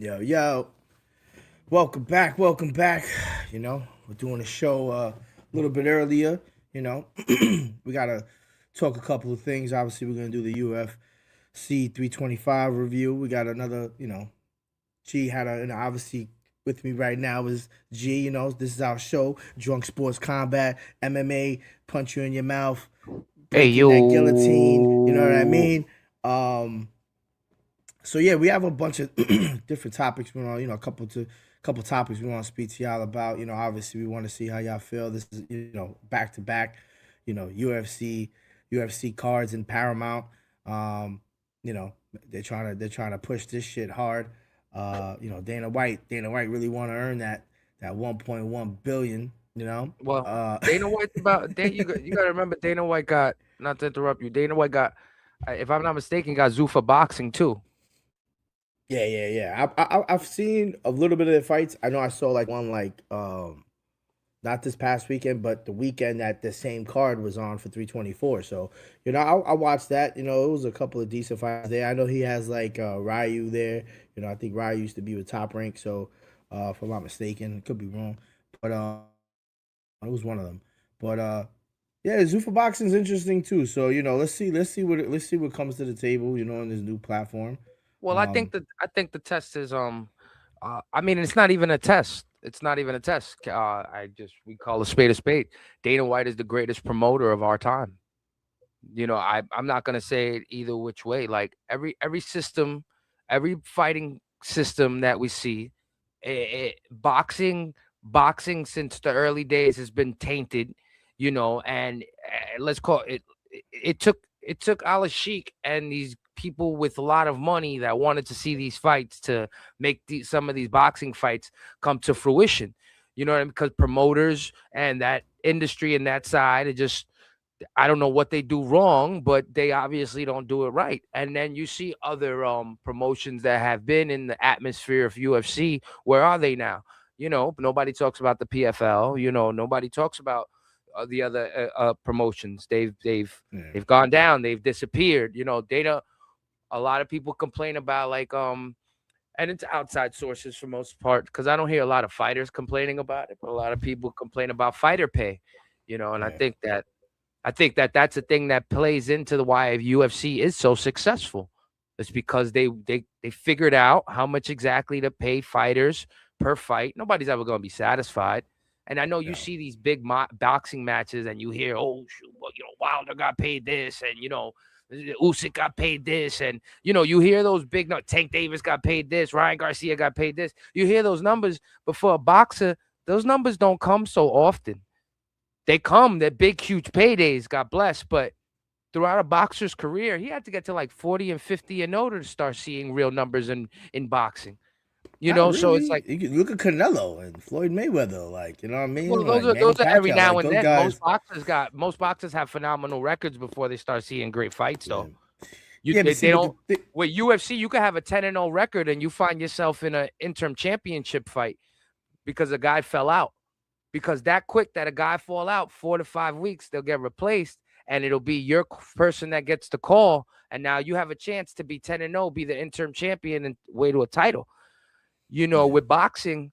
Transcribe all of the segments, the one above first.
Yo, welcome back, welcome back. We're doing a show a little bit earlier. You know, we gotta talk a couple of things. Obviously, we're gonna do the UFC 325 review. We got another, G had obviously with me right now is G. This is our show, Drunk Sports Combat, MMA, punch you in your mouth, Hey breaking that guillotine. You know what I yo. mean? Um, so yeah, we have a bunch of different topics. We want, couple topics we want to speak to y'all about. Obviously we want to see how y'all feel. This is back to back, UFC cards in Paramount. Um, they're trying to push this shit hard. Dana White really want to earn that 1.1 billion. Well, Uh, Dana White's about you got to remember Dana White got, not to interrupt you. Dana White got, if I'm not mistaken, got Zuffa boxing too. yeah. I've seen a little bit of the fights. I know I saw like one not this past weekend, but the weekend that the same card was on for 324. So I watched that. It was a couple of decent fights there. I know he has like Ryu there. I think Ryu used to be with Top Rank. So if I'm not mistaken, could be wrong, but it was one of them. But yeah, Zuffa boxing's interesting too. So let's see what comes to the table. On this new platform. Well, Um, I think the test is I mean, it's not even a test. It's not even a test. We call a spade a spade. Dana White is the greatest promoter of our time. I'm not gonna say it either which way. Like every system, every fighting system that we see, boxing since the early days has been tainted, and let's call it. It took Al Sheik and these people with a lot of money that wanted to see these fights to make some of these boxing fights come to fruition. You know what I mean? Because promoters and that industry and that side, it just, I don't know what they do wrong, but they obviously don't do it right. And then you see other promotions that have been in the atmosphere of UFC. Where are they now? Nobody talks about the PFL. Nobody talks about the other promotions. yeah. They've gone down. They've disappeared. Data. A lot of people complain about like and it's outside sources for most part because I don't hear a lot of fighters complaining about it, but a lot of people complain about fighter pay. And Yeah. I think that that's a thing that plays into the why UFC is so successful. It's because they figured out how much exactly to pay fighters per fight. Nobody's ever going to be satisfied. And I know you Yeah. see these big boxing matches, and you hear, oh, shoot, well, Wilder got paid this, and Usyk got paid this, and you hear those big. No, Tank Davis got paid this, Ryan Garcia got paid this. You hear those numbers, but for a boxer, those numbers don't come so often. They come, they're big, huge paydays, God bless. But throughout a boxer's career, he had to get to like 40 and 50 in order to start seeing real numbers in boxing. Not So it's really. like, You can look at Canelo and Floyd Mayweather, like you know what I well, mean, those like are Manny every Pacquiao, now like and those then. guys. Most boxers have phenomenal records before they start seeing great fights, Yeah, though. yeah, but see, They but don't. With UFC, you could have a 10-0 record and you find yourself in an interim championship fight because a guy fell out. Because that quick that a guy fall out, 4 to 5 weeks, they'll get replaced, and it'll be your person that gets the call. And now you have a chance to be 10-0, be the interim champion, and way to a title. yeah, With boxing,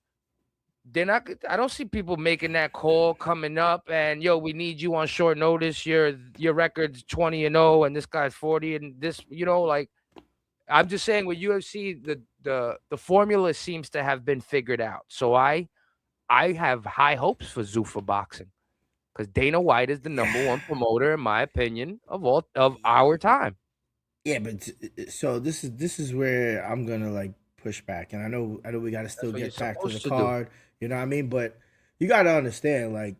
they're not. I don't see people making that call coming up, and yo, we need you on short notice. Your record's 20-0, and this guy's 40, and this, like, I'm just saying with UFC, the formula seems to have been figured out. So I have high hopes for Zuffa boxing because Dana White is the number one promoter, in my opinion, of our time. yeah. But so this is where I'm gonna like push back, and I know we gotta That's still what you're get back to the supposed to do. card. You know what I mean? But you gotta understand, like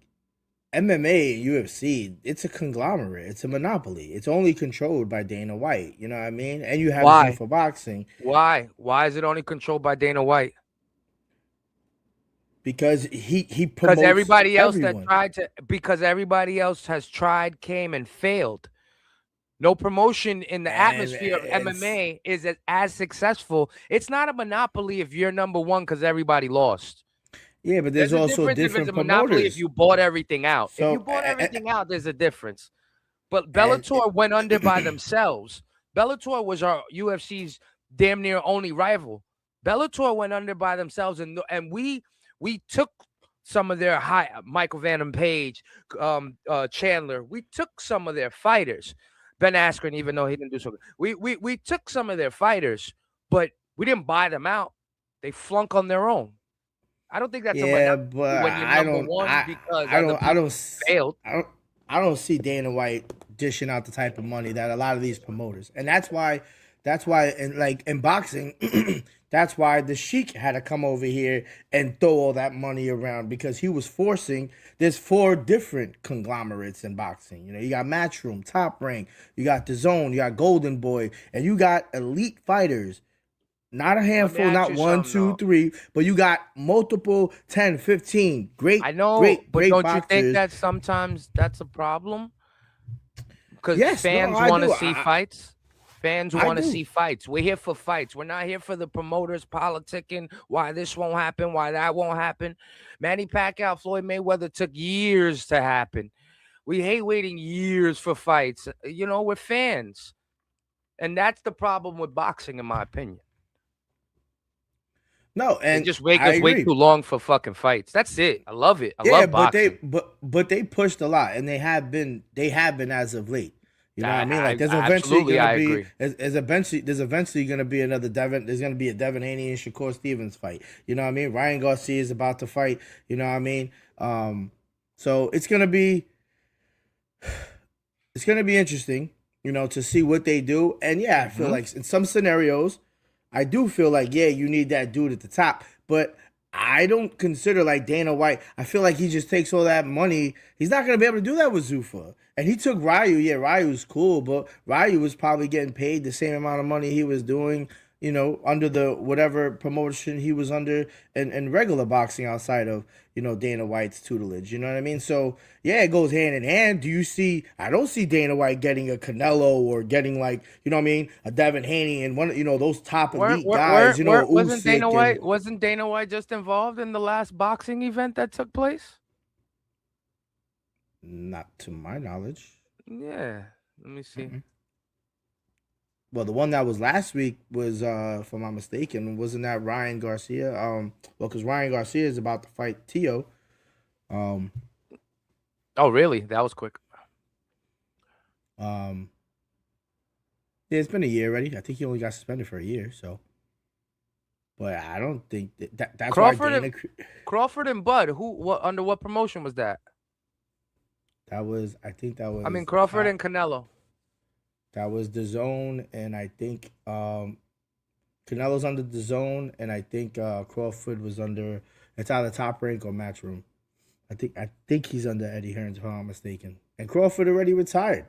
MMA and UFC, it's a conglomerate. It's a monopoly. It's only controlled by Dana White. You know what I mean? And you have Why? Zuffa boxing Why is it only controlled by Dana White? because he Because promotes everyone. everybody else has tried, came, and failed. No promotion in the And atmosphere of it's MMA is as successful. It's not a monopoly if you're number one because everybody lost. yeah, but there's There's a also difference if it's a different monopoly if promoters. you bought everything out. If you So bought everything out, there's a difference. But and Bellator went under by themselves. Bellator was our UFC's damn near only rival. Bellator went under by themselves, and we took some of their high Michael Van Page, Chandler. We took some of their fighters. Ben Askren, even though he didn't do so good, we took some of their fighters, but we didn't buy them out. They flunk on their own. I don't think that's a Yeah, monopoly but when you're number one because other people failed. I don't see Dana White dishing out the type of money that a lot of these promoters, and that's why, and like in boxing, that's why the Sheik had to come over here and throw all that money around because he was forcing. There's 4 different conglomerates in boxing. You know, you got Matchroom, Top Rank, you got The Zone, you got Golden Boy, and you got elite fighters. Not a handful, not 1, 2, 3, but you got multiple 10, 15 great, I know, great, but great don't boxers. you think that sometimes that's a problem? Because Yes, fans no, I want to do. see fights. Fans I want to do. see fights. We're here for fights. We're not here for the promoters politicking why this won't happen, why that won't happen. Manny Pacquiao, Floyd Mayweather took years to happen. We hate waiting years for fights. You know, we're fans. And that's the problem with boxing, in my opinion. No, They and just make I us wait agree. too long for fucking fights. That's it. I love it. I Yeah, love but boxing. they pushed a lot, and they have been as of late. You know what I mean? Like there's eventually absolutely, gonna I be agree. there's eventually gonna be another Devin. There's gonna be a Devin Haney and Shakur Stevens fight. You know what I mean? Ryan Garcia is about to fight. You know what I mean? So it's gonna be interesting. You know, to see what they do. And yeah, I feel like in some scenarios, I do feel like yeah, you need that dude at the top, but I don't consider like Dana White. I feel like he just takes all that money. He's not gonna be able to do that with Zuffa. And he took Ryu. Yeah, Ryu's cool, but Ryu was probably getting paid the same amount of money he was doing, you know, under the whatever promotion he was under in regular boxing outside of, you know, Dana White's tutelage. You know what I mean? So yeah, it goes hand in hand. Do you see? I don't see Dana White getting a Canelo or getting like, you know what I mean, a Devin Haney and one, you know, those top elite guys. You know, Wasn't Dana Usyk White? and Wasn't Dana White just involved in the last boxing event that took place? not to my knowledge. Yeah. Let me see. Mm-mm. Well, the one that was last week was, if I'm not mistaken, wasn't that Ryan Garcia? Well, because Ryan Garcia is about to fight Tio. Um, Oh, really? That was quick. yeah, it's been a year already. I think he only got suspended for a year. So, but I don't think that's Crawford why Dana. Crawford and Bud. What under what promotion was that? That was, I think that was. I mean Crawford and Canelo. That was the Zone, and I think Canelo's under the Zone, and I think Crawford was under. It's either Top Rank or Matchroom. I think he's under Eddie Hearns, if I'm not mistaken. And Crawford already retired.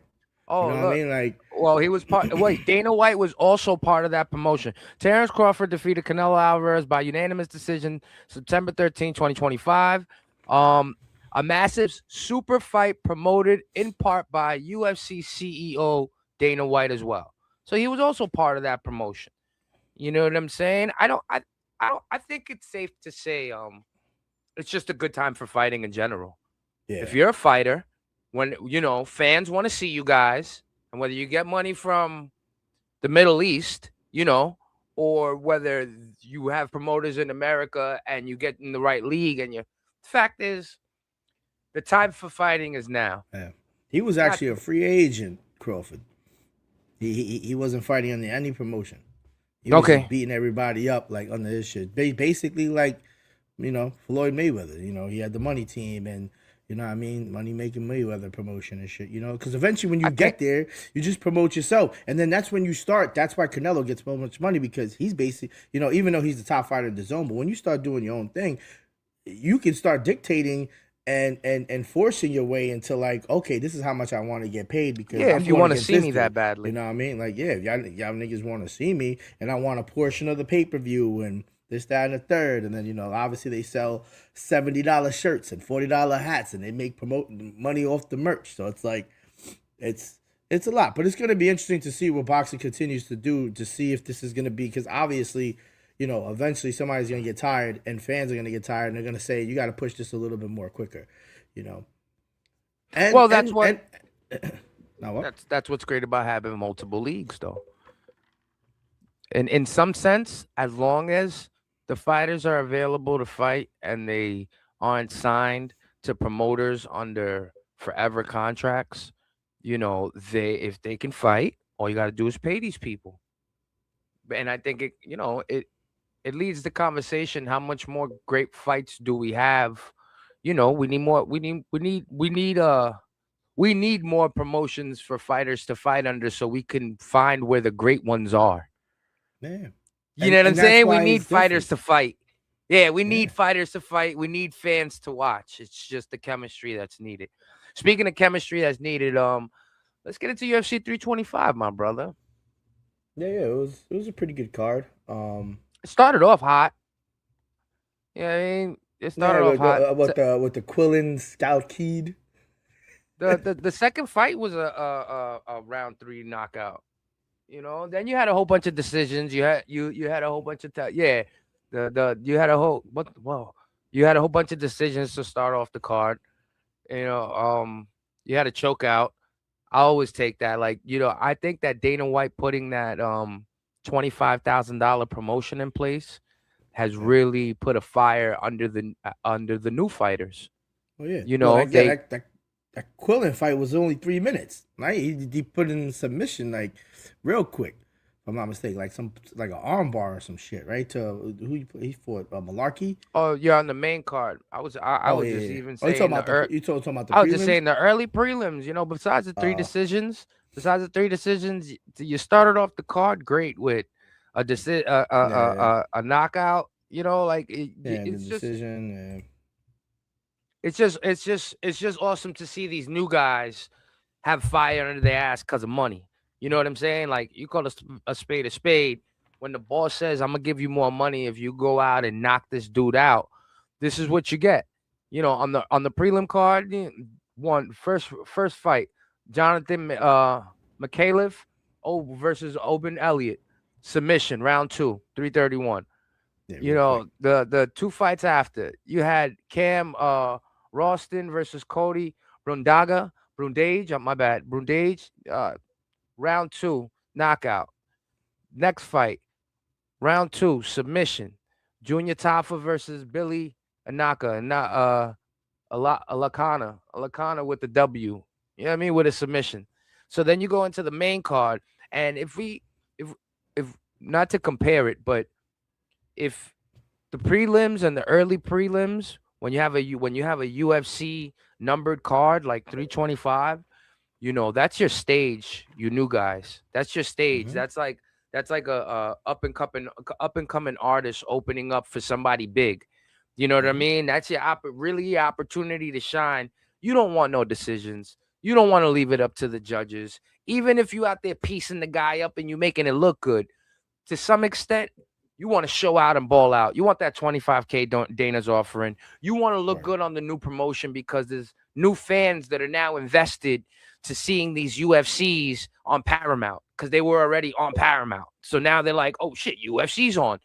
Oh, you know what I mean? Like, well, he was part. Wait, Dana White was also part of that promotion. Terrence Crawford defeated Canelo Alvarez by unanimous decision September 13, 2025. A massive super fight promoted in part by UFC CEO Dana White as well. So he was also part of that promotion. You know what I'm saying? I think it's safe to say it's just a good time for fighting in general. yeah. If you're a fighter, when you know fans want to see you guys, and whether you get money from the Middle East, you know, or whether you have promoters in America and you get in the right league, and the fact is, the time for fighting is now. Yeah. He was actually a free agent, Crawford. He wasn't fighting under any promotion. He was just beating everybody up like under his shit. Basically like, you know, Floyd Mayweather. You know, he had the money team and, you know what I mean, money making Mayweather promotion and shit, you know, because eventually when you get there, you just promote yourself. And then that's when you start. That's why Canelo gets so much money because he's basically, you know, even though he's the top fighter in the zone, but when you start doing your own thing, you can start dictating and forcing your way into like, okay, this is how much I want to get paid because if you want to see me that badly, you know what I mean? Like, yeah, if y'all niggas want to see me and I want a portion of the pay-per-view and this, that, and the third, and then you know, obviously they sell $70 shirts and $40 hats, and they make promote money off the merch. So it's like, it's a lot, but it's gonna be interesting to see what boxing continues to do to see if this is gonna be because obviously, you know, eventually somebody's gonna get tired and fans are gonna get tired and they're gonna say you got to push this a little bit more quicker, you know. And well, that's what. Now what? That's what's great about having multiple leagues, though. in some sense, as long as the fighters are available to fight and they aren't signed to promoters under forever contracts, they if they can fight, all you got to do is pay these people. And I think it leads the conversation. How much more great fights do we have? We need more. We need more promotions for fighters to fight under, so we can find where the great ones are. Yeah. You know what I'm And that's saying? We why need it's fighters different. to fight. Yeah, we need Yeah. fighters to fight. We need fans to watch. It's just the chemistry that's needed. Speaking of chemistry that's needed, let's get into UFC 325, my brother. Yeah, it was a pretty good card. It started off hot. Yeah, I mean, it started Yeah, off hot. with the Quillen Scout Keed. The second fight was a round three knockout. Then you had a whole bunch of decisions. You had a whole bunch of yeah. The you had a whole what well you had a whole bunch of decisions to start off the card. You know, you had a choke out. I always take that. Like, I think that Dana White putting that $25,000 promotion in place has Yeah. really put a fire under the new fighters. Oh yeah. You Well, know, they that Quillen fight was only 3 minutes. Right? He put in submission like real quick. If I'm not mistaken, like an armbar or some shit, right? To who he fought, Malarkey. Oh, you're on the main card. I Oh was yeah, just yeah. even Oh, you saying talking about the talking about the I was just prelims? saying the early prelims, Uh, besides the three decisions, you started off the card great with yeah, yeah, a knockout, like yeah. The decision. Yeah. it's just awesome to see these new guys have fire under their ass because of money. You know what I'm saying? Like, you call a spade a spade. When the boss says, "I'm gonna give you more money if you go out and knock this dude out," this is what you get. On the prelim card, one first fight, Jonathan McCaleb versus Oben Elliott, submission round two, 331. Yeah, real quick. The two fights after, you had Cam Ralston versus Cody Brundage. My bad, Brundage. Round two, knockout. Next fight, round two, submission. Junior Tafa versus Billy Anaka. And not Alakana with the W. You know what I mean? With a submission. So then you go into the main card, and if not to compare it, but if the prelims and the early prelims, when you have a UFC numbered card like 325, that's your stage, you new guys. That's your stage. Mm-hmm. That's like a up and coming artist opening up for somebody big. You know what I Mm-hmm. mean? That's really your opportunity to shine. You don't want no decisions. You don't want to leave it up to the judges. Even if you out there piecing the guy up and you making it look good, to some extent, you want to show out and ball out. You want that 25K Dana's offering. You want to look Right. good on the new promotion because there's new fans that are now invested to seeing these UFCs on Paramount because they were already on Paramount. So now they're like, oh shit, UFC's on.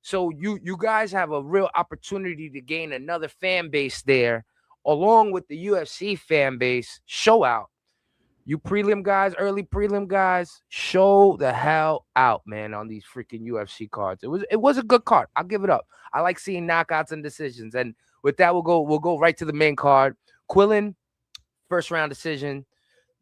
So you guys have a real opportunity to gain another fan base there, along with the UFC fan base. Show out. You prelim guys, early prelim guys, show the hell out, man, on these freaking UFC cards. It was a good card. I'll give it up. I like seeing knockouts and decisions. And with that, we'll go right to the main card. Quillen, first round decision.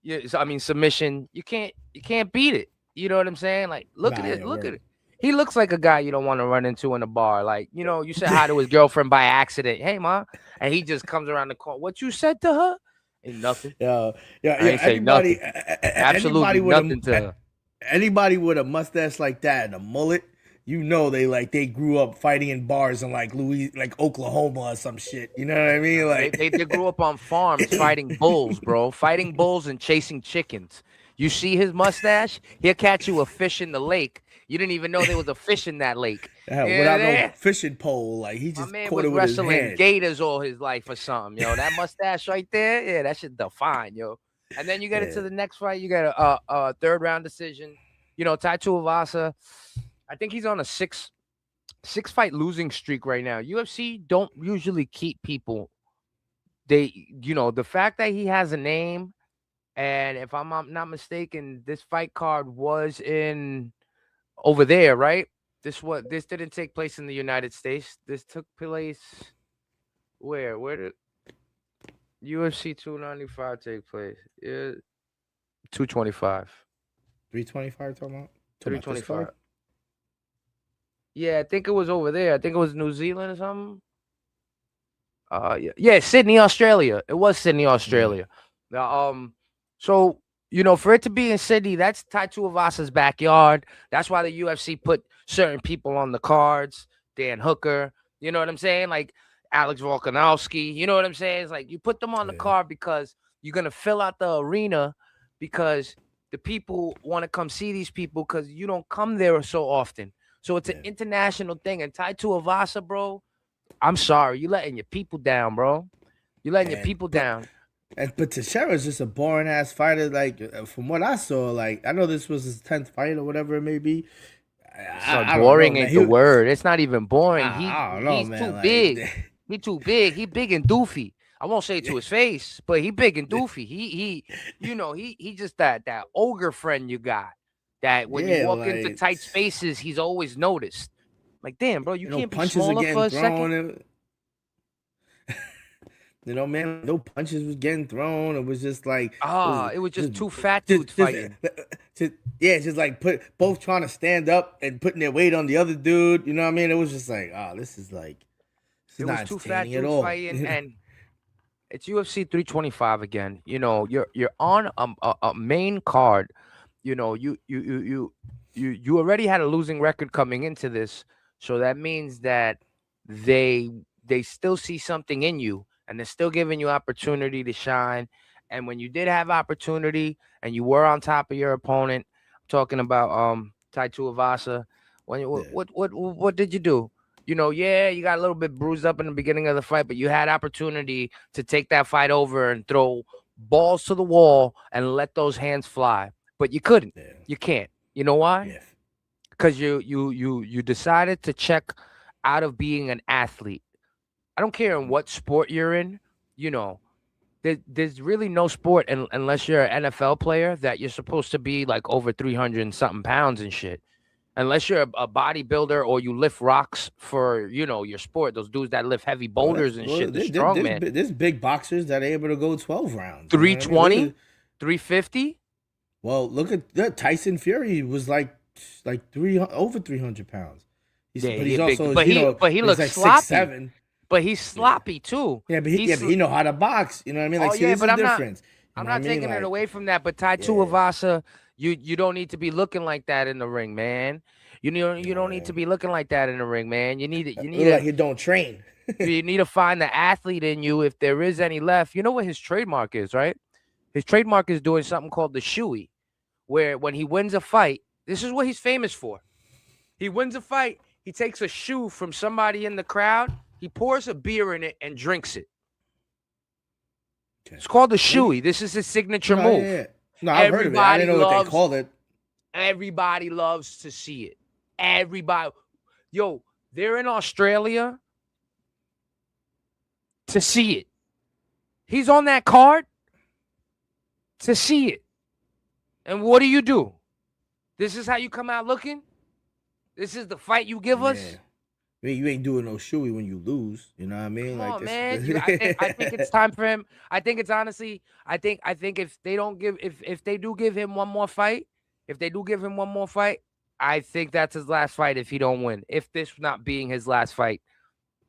Yeah, I mean submission. You can't beat it. You know what I'm saying? Like, look at Nah, it. yeah, Look at word. it. He looks like a guy you don't want to run into in a bar. Like, you said hi to his girlfriend by accident. Hey, ma. And he just comes around the corner. What you said to her? Ain't nothing. Yeah, yeah, I yeah. ain't say nothing. Anybody Absolutely with nothing to her. anybody with a mustache like that and a mullet, they grew up fighting in bars in like like Oklahoma or some shit. You know what I mean? They grew up on farms fighting bulls, bro. Fighting bulls and chasing chickens. You see his mustache? He'll catch you a fish in the lake. You didn't even know there was a fish in that lake. Yeah, You know without no that? fishing pole, like he My just man caught was it with his wrestling hand. gators all his life or something, yo. That mustache right there, yeah, that should define, yo. And then you get into Yeah. the next fight. You get a third round decision. Tai Tuivasa, I think he's on a six fight losing streak right now. UFC don't usually keep people. The fact that he has a name, and if I'm not mistaken, this fight card was in over there, right? This didn't take place in the United States. This took place where? Where did UFC 295 take place? Yeah, 225. 325 talking about? Talking about this 325. card? Yeah, I think it was over there. I think it was New Zealand or something. Yeah, Sydney, Australia. It was Sydney, Mm, Australia. Now, so for it to be in Sydney, that's Tai Tuivasa's backyard. That's why the UFC put certain people on the cards. Dan Hooker, you know what I'm saying? Like Alex Volkanovski, you know what I'm saying? It's like you put them on the yeah, card because you're gonna fill out the arena because the people want to come see these people because you don't come there so often. So it's an yeah. international thing. And Tai Tuivasa, bro, I'm sorry, you letting your people down, bro. You letting your And people but down. but Teixeira's just a boring ass fighter. Like from what I saw, like I know this was his 10th fight or whatever it may be. Son, I don't know, boring man. ain't the word. It's not even boring. I don't know, He's man. too big. He too big. He big and doofy. I won't say it to his face, but he big and doofy. He just that ogre friend you got. That when you yeah, walk into like tight spaces, he's always noticed. Like, damn, bro, you can't be punches are smaller getting for a second. thrown. And, man, no punches was getting thrown. It was just like It was just just two fat dudes fighting. yeah, just like put both trying to stand up and putting their weight on the other dude. You know what I mean? It was just like, this is It not was two fat entertaining at dudes all. fighting, and it's UFC 325 again. You're on a main card. You already had a losing record coming into this, so that means that they they still see something in you, and they're still giving you opportunity to shine. And when you did have opportunity, and you were on top of your opponent, I'm talking about Tai Tuivasa. When Yeah, what did you do? Yeah, you got a little bit bruised up in the beginning of the fight, but you had opportunity to take that fight over and throw balls to the wall and let those hands fly. But you couldn't. yeah, You can't. You know why? yeah. Because you decided to check out of being an athlete. I don't care in what sport you're in. You know, there's really no sport unless you're an NFL player that you're supposed to be like over 300 and something pounds and shit. Unless you're a bodybuilder or you lift rocks for your sport, those dudes that lift heavy boulders and shit, the strong man. There's big boxers that are able to go 12 rounds. You know what I mean? 320, 350. Look at that. Tyson Fury was like over 300 pounds. Yeah, But he he's big, also but he he's looks like sloppy. 6'7". But he's Yeah, sloppy too. but He's he know how to box. You know what I mean? Like, Oh see, yeah, this but is the difference. You I'm know what I not mean? taking it Like, away from that. But Tai yeah, Tuivasa, you don't need to be looking like that in the ring, man. You don't need to yeah. be looking like that in the ring, man. Look like he don't train. You need to find the athlete in you if there is any left. You know what his trademark is, right? His trademark is doing something called the shoey, where when he wins a fight, this is what he's famous for. He wins a fight, he takes a shoe from somebody in the crowd, he pours a beer in it and drinks it. Okay. It's called the shoey. This is his signature No, yeah, move. yeah. No, I've heard of it. I didn't know what they called it. Everybody loves to see it. Everybody. Yo, they're in Australia to see it. He's on that card to see it. And what do? This is how you come out looking? This is the fight you give us? Yeah. I mean, you ain't doing no shoey when you lose. You know what I mean? Come Like on, this. man. I think it's time for him. I think it's honestly, I think if they don't give if they do give him one more fight, I think that's his last fight if he don't win. If this not being his last fight.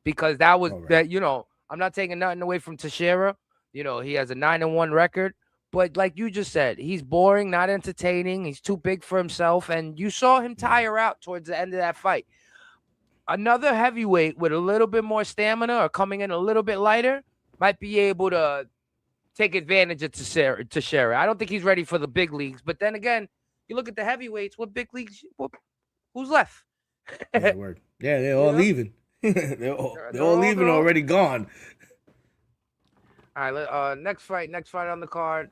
Because that was Right. that, I'm not taking nothing away from Teixeira. He has a 9-1 record. But like you just said, he's boring, not entertaining. He's too big for himself. And you saw him tire out towards the end of that fight. Another heavyweight with a little bit more stamina or coming in a little bit lighter might be able to take advantage of Teixeira. I don't think he's ready for the big leagues. But then again, you look at the heavyweights, what big leagues, who's left? Yeah, word. Yeah, they're all leaving. they're all leaving, already gone. All right, next fight on the card.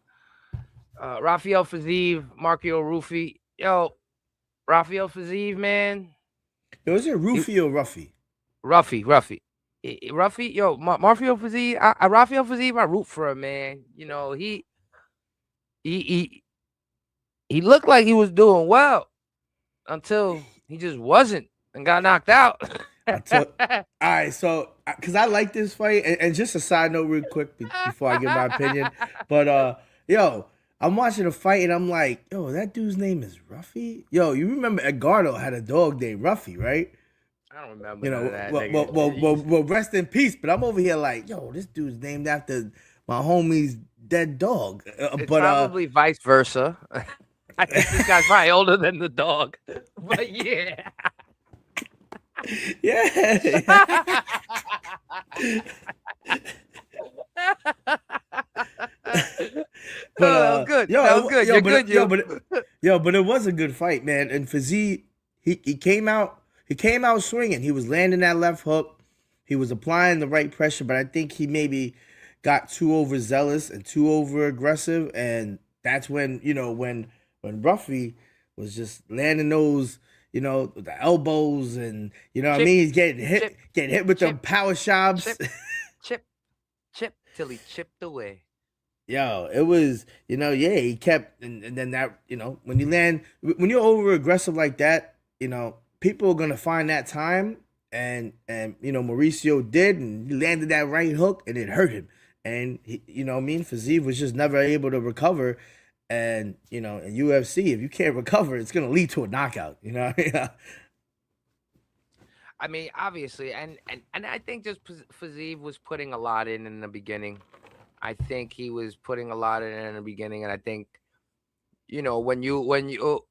Rafael Fiziev, Marco Rufi. Yo, Rafael Fiziev, man. Yo, is it Rufi or Ruffy? Ruffy. Yo, Rafael Fiziev, I root for him, man. He looked like he was doing well until He just wasn't and got knocked out. I took. All right, so because I like this fight, and just a side note, real quick, before I give my opinion, but yo, I'm watching a fight and I'm like, yo, that dude's name is Ruffy. Yo, you remember Edgardo had a dog named Ruffy, right? I don't remember You none of know, that, well, well, well, well, nigga. well, rest in peace. But I'm over here like, yo, this dude's named after my homie's dead dog. It's But probably vice versa. I think this guy's probably older than the dog. But yeah. yeah. But That was good. yo, That was good. You're good, you. but it was a good fight, man. And Fizzy, he came out swinging. He was landing that left hook. He was applying the right pressure, but I think he maybe got too overzealous and too over aggressive, and that's when when Ruffy was just landing those. The elbows and what I Chip, mean. He's chip, getting hit with the chip, power shots. chip, chip, chip till he chipped away. Yo, it was, yeah, he kept, and then that, when you're over aggressive like that, people are gonna find that time, and Mauricio did, and he landed that right hook, and it hurt him, and what I mean, Fiziev was just never able to recover, and in UFC, if you can't recover, it's gonna lead to a knockout, I mean, obviously, and I think just Fazeev was putting a lot in the beginning. I think he was putting a lot in the beginning, and I think when you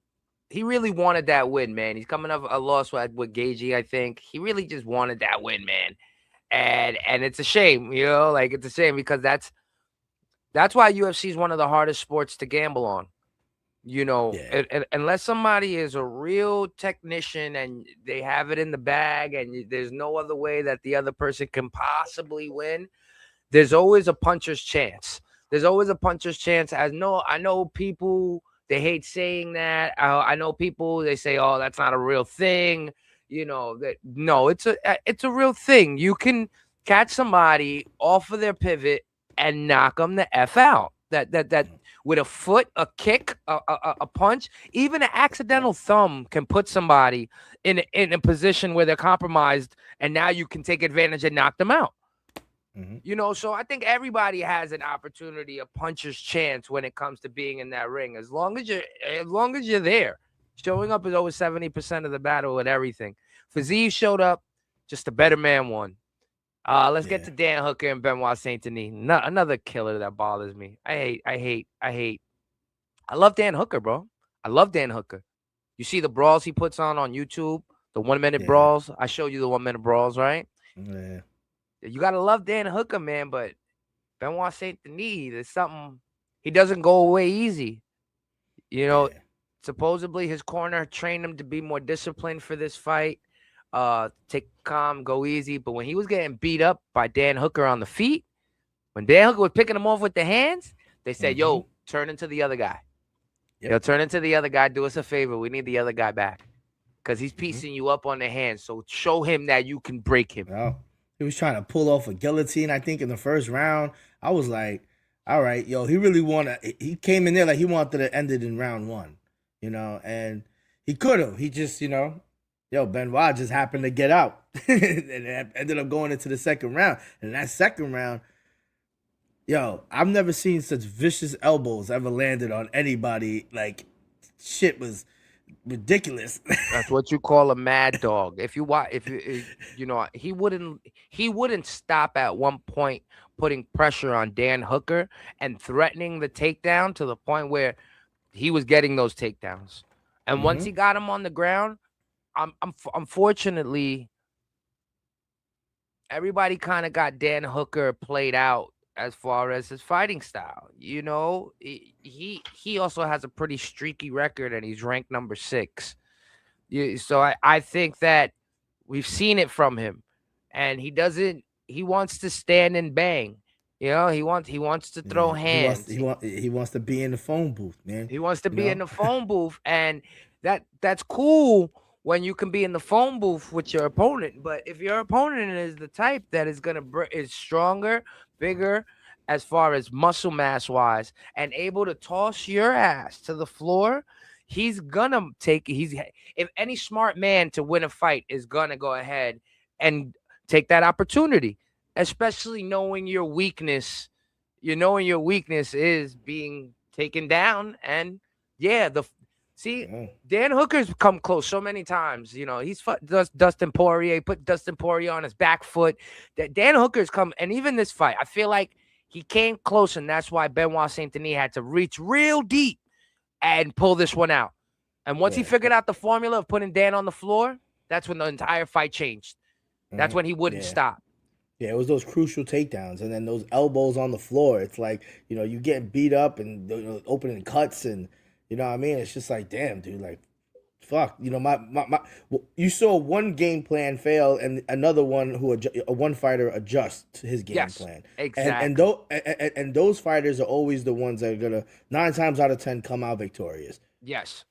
he really wanted that win, man. He's coming off a loss with Gagey. I think he really just wanted that win, man. And it's a shame, like it's a shame because that's why UFC is one of the hardest sports to gamble on. Yeah. Unless somebody is a real technician and they have it in the bag, and there's no other way that the other person can possibly win, there's always a puncher's chance. There's always a puncher's chance. I know people, they hate saying that. I know people, they say, "Oh, that's not a real thing." That no, it's a real thing. You can catch somebody off of their pivot and knock them the f out. That with a foot, a kick, a punch, even an accidental thumb can put somebody in a position where they're compromised, and now you can take advantage and knock them out. So I think everybody has an opportunity, a puncher's chance when it comes to being in that ring. As long as you're there, showing up is always 70% of the battle and everything. Fiziev showed up, just a better man won. Let's get to Yeah. Dan Hooker and Benoit Saint Denis. Another killer that bothers me. I hate. I love Dan Hooker, bro. I love Dan Hooker. You see the brawls he puts on YouTube, the 1 minute Yeah. brawls. I showed you the 1 minute brawls, right? Yeah. You gotta love Dan Hooker, man, but Benoit Saint Denis, there's something, he doesn't go away easy. Yeah. Supposedly his corner trained him to be more disciplined for this fight. Take calm, go easy. But when he was getting beat up by Dan Hooker on the feet, when Dan Hooker was picking him off with the hands, they said, "Yo, turn into the other guy. Yep. Yo, turn into the other guy. Do us a favor. We need the other guy back because he's piecing you up on the hands. So show him that you can break him." Well, he was trying to pull off a guillotine, I think, in the first round. I was like, all right, yo, he really wanted, he came in there like he wanted to end it in round one, and he could have. He just, Benoit just happened to get out and it ended up going into the second round. And that second round, yo, I've never seen such vicious elbows ever landed on anybody. Like, shit was ridiculous. That's what you call a mad dog. If you watch, he wouldn't stop at one point putting pressure on Dan Hooker and threatening the takedown to the point where he was getting those takedowns. And once he got him on the ground, unfortunately, everybody kind of got Dan Hooker played out as far as his fighting style. He also has a pretty streaky record, and he's ranked number 6. So I think that we've seen it from him, and he wants to stand and bang. He wants to throw hands. He wants to be in the phone booth, man. He wants to be in the phone booth, and that's cool when you can be in the phone booth with your opponent. But if your opponent is the type that is stronger, bigger, as far as muscle mass wise, and able to toss your ass to the floor, he's gonna take. If any smart man to win a fight is gonna go ahead and take that opportunity, especially knowing your weakness. You knowing your weakness is being taken down, and yeah, see Yeah. Dan Hooker's come close so many times. He's fought Dustin Poirier, put Dustin Poirier on his back foot. That Dan Hooker's come, and even this fight, I feel like he came close, and that's why Benoit Saint Denis had to reach real deep and pull this one out. And once he Yeah. figured out the formula of putting Dan on the floor, that's when the entire fight changed. That's when he wouldn't Yeah. stop. Yeah, it was those crucial takedowns, and then those elbows on the floor. It's like, you getting beat up and opening cuts, and you know what I mean. It's just like, damn, dude, like, fuck. You saw one game plan fail, and another one one fighter adjust to his game Yes, plan. exactly. And those fighters are always the ones that are gonna 9 times out of 10 come out victorious. Yes,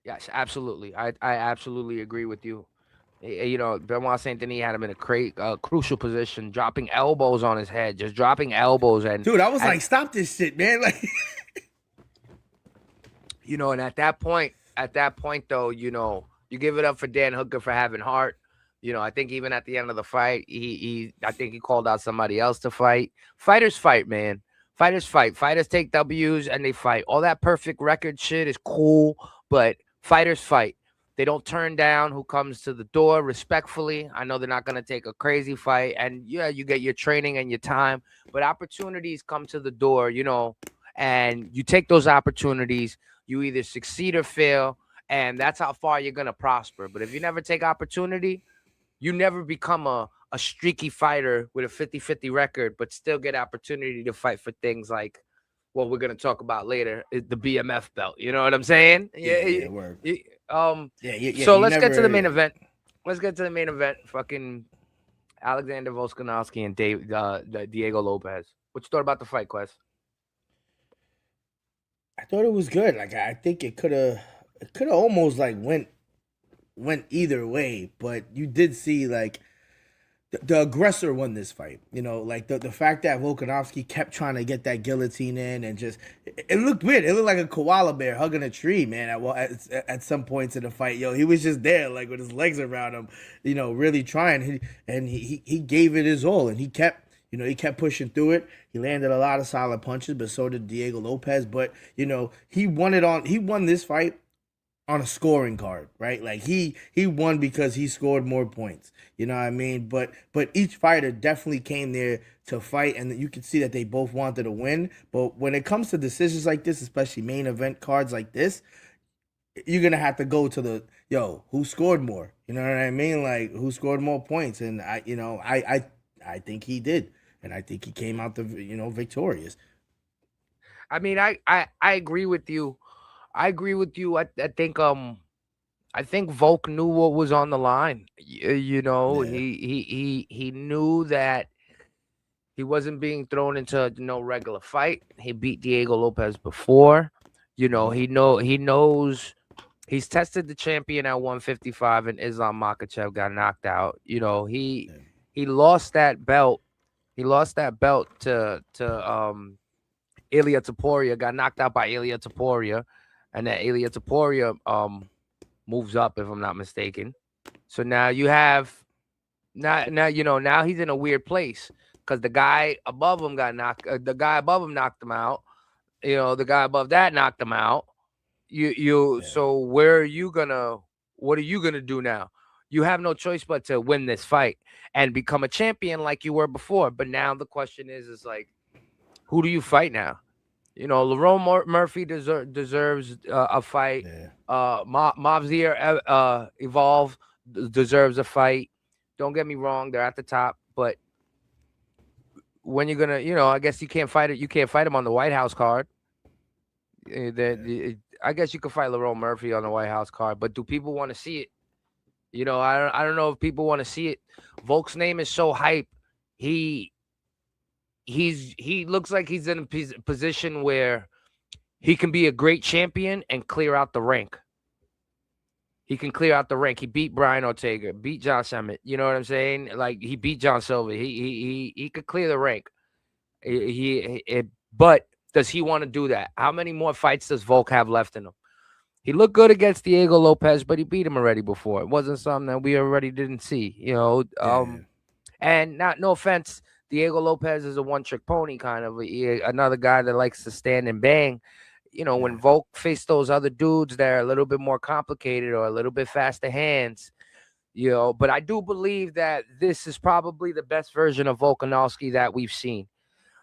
yes, absolutely. I absolutely agree with you. Benoit Saint Denis had him in a crucial position, dropping elbows on his head, just dropping elbows, and Dude, I was like, stop this shit, man. Like, and at that point, though, you give it up for Dan Hooker for having heart. I think even at the end of the fight, I think he called out somebody else to fight. Fighters fight, man. Fighters fight. Fighters take W's and they fight. All that perfect record shit is cool, but fighters fight. They don't turn down who comes to the door respectfully. I know they're not going to take a crazy fight. And yeah, you get your training and your time, but opportunities come to the door, and you take those opportunities. You either succeed or fail, and that's how far you're going to prosper. But if you never take opportunity, you never become a streaky fighter with a 50-50 record, but still get opportunity to fight for things like what we're going to talk about later, the BMF belt. You know what I'm saying? yeah, word. So let's get to the main event. Fucking Alexander Volkanovski and Diego Lopez. What you thought about the fight, Quest? I thought it was good. Like, I think it could have almost like went either way, but you did see like the aggressor won this fight. Like the fact that Volkanovski kept trying to get that guillotine in, and just it looked weird. It looked like a koala bear hugging a tree, man. At some points in the fight, he was just there, like with his legs around him, really trying. He gave it his all, and he kept. He kept pushing through it. He landed a lot of solid punches, but so did Diego Lopez. But he won this fight on a scoring card, right? Like he won because he scored more points. You know what I mean? But each fighter definitely came there to fight, and you could see that they both wanted to win. But when it comes to decisions like this, especially main event cards like this, you're gonna have to go to the who scored more. You know what I mean? Like who scored more points? And I think he did, and I think he came out victorious. I mean, I agree with you. I think Volk knew what was on the line. Yeah. He knew that he wasn't being thrown into no regular fight. He beat Diego Lopez before. He knows he's tested the champion at 155, and Islam Makhachev got knocked out. He lost that belt. He lost that belt to Ilia Topuria, got knocked out by Ilia Topuria, and then Ilia Topuria moves up, if I'm not mistaken. So now you have now he's in a weird place because the guy above him knocked him out. The guy above that knocked him out. So what are you gonna do now? You have no choice but to win this fight and become a champion like you were before. But now the question is like, who do you fight now? Lerone Murphy deserves a fight. Yeah. Mavzir Evolve deserves a fight. Don't get me wrong; they're at the top. But when you're gonna, I guess you can't fight it. You can't fight him on the White House card. I guess you could fight Lerone Murphy on the White House card. But do people want to see it? I don't know if people want to see it. Volk's name is so hype. He looks like he's in a position where he can be a great champion and clear out the rank. He can clear out the rank. He beat Brian Ortega, beat John Summit. You know what I'm saying? Like he beat John Silva. He could clear the rank. But does he want to do that? How many more fights does Volk have left in him? He looked good against Diego Lopez, but he beat him already before. It wasn't something that we already didn't see, you know. Yeah, And not no offense, Diego Lopez is a one trick pony kind of another guy that likes to stand and bang. You know, when yeah, Volk faced those other dudes that are a little bit more complicated or a little bit faster hands, you know. But I do believe that this is probably the best version of Volkanovski that we've seen.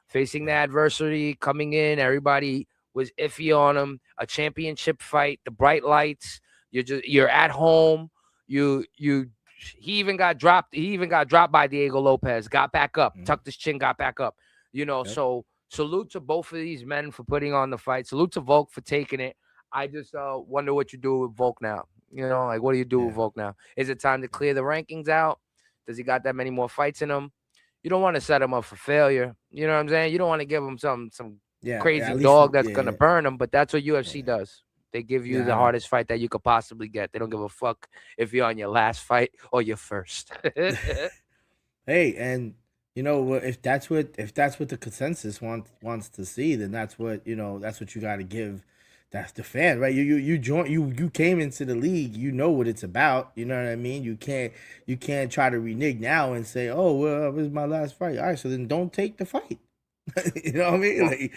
Facing the yeah, adversity, coming in, everybody was iffy on him. A championship fight, the bright lights. You're at home. You he even got dropped. He even got dropped by Diego Lopez. Got back up, mhm, tucked his chin, got back up. You know, yep, so salute to both of these men for putting on the fight. Salute to Volk for taking it. I just wonder what you do with Volk now. You know, like what do you do with yeah, Volk now? Is it time to clear the rankings out? Does he got that many more fights in him? You don't want to set him up for failure. You know what I'm saying? You don't want to give him some yeah. crazy At least for dog that's gonna yeah, burn him. But that's what UFC yeah, does. They give you the yeah. hardest fight that you could possibly get. They don't give a fuck if you're on your last fight or your first. Hey, and if that's what the consensus wants to see, then that's what that's what you got to give. That's the fan, right? You came into the league. You know what it's about. You know what I mean. You can't try to renege now and say, oh well, this is my last fight. All right, so then don't take the fight. You know what I mean? Well, Like,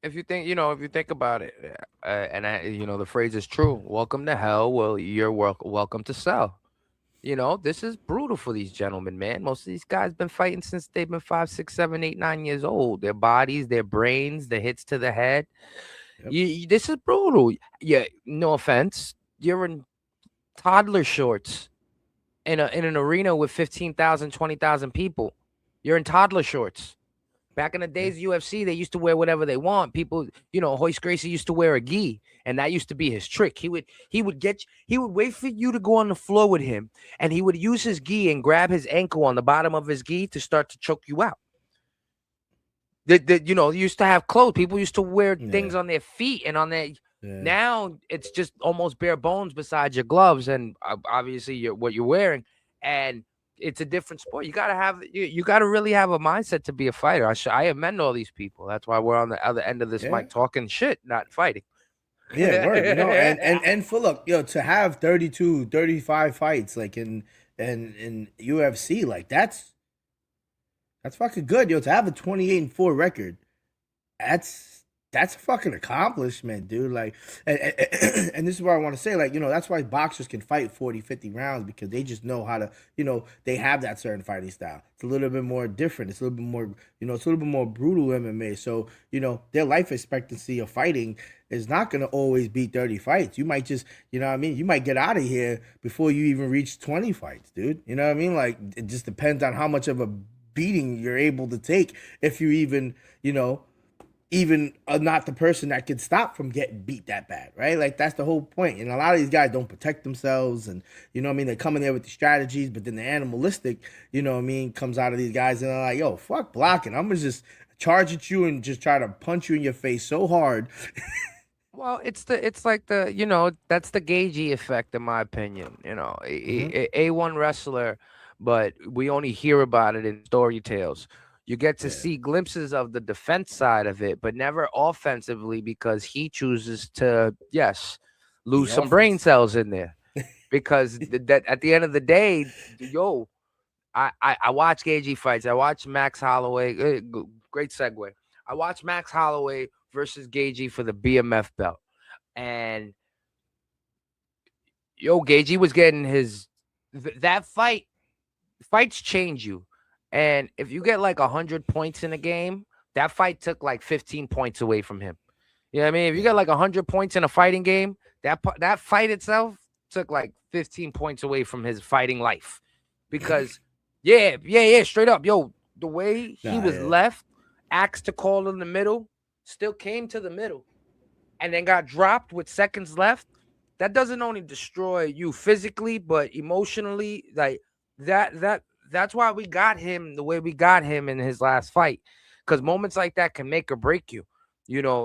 if you think about it, the phrase is true. Welcome to hell. Well, you're welcome to sell. You know, this is brutal for these gentlemen, man. Most of these guys been fighting since they've been 5, 6, 7, 8, 9 years old. Their bodies, their brains, the hits to the head. yep, This is brutal. Yeah, no offense. You're in toddler shorts in an arena with 15,000, 20,000 people. You're in toddler shorts. Back in the yeah, days of UFC, they used to wear whatever they want. People, Hoist Gracie used to wear a gi, and that used to be his trick. He would wait for you to go on the floor with him, and he would use his gi and grab his ankle on the bottom of his gi to start to choke you out. Used to have clothes. People used to wear things yeah, on their feet and on their. yeah, Now it's just almost bare bones besides your gloves and obviously what you're wearing, and it's a different sport. You gotta really have a mindset to be a fighter. I commend all these people. That's why we're on the other end of this yeah. mic talking shit, not fighting. Yeah, word, and for look, to have 32, 35 fights like in UFC, like that's fucking good, to have a 28-4 record. That's that's a fucking accomplishment, dude. Like, and this is what I want to say. Like, that's why boxers can fight 40, 50 rounds because they just know how to, they have that certain fighting style. It's a little bit more different. It's a little bit more, it's a little bit more brutal MMA. So, their life expectancy of fighting is not going to always be 30 fights. You might just, what I mean? You might get out of here before you even reach 20 fights, dude. You know what I mean? Like, it just depends on how much of a beating you're able to take if you even are not the person that can stop from getting beat that bad, right? Like that's the whole point. And a lot of these guys don't protect themselves, and they come in there with the strategies, but then the animalistic, comes out of these guys, and they're like, "Yo, fuck blocking. I'm gonna just charge at you and just try to punch you in your face so hard." Well, it's like that's the Gagey effect in my opinion. Hmm. A1 wrestler, but we only hear about it in story tales. You get to Yeah, see glimpses of the defense side of it, but never offensively because he chooses to, yes, be lose some brain offensive. cells in there. Because that at the end of the day, yo, I watch Gagey fights. I watch Max Holloway. Great segue. I watch Max Holloway versus Gagey for the BMF belt. And yo, Gagey was getting that fights change you. And if you get like 100 points in a game, that fight took like 15 points away from him. You know what I mean? If you Yeah, get like 100 points in a fighting game, that fight itself took like 15 points away from his fighting life. Because yeah, straight up, yo, the way he nah, was yeah, left, asked to call in the middle, still came to the middle and then got dropped with seconds left, that doesn't only destroy you physically but emotionally. Like that that's why we got him the way we got him in his last fight, because moments like that can make or break you.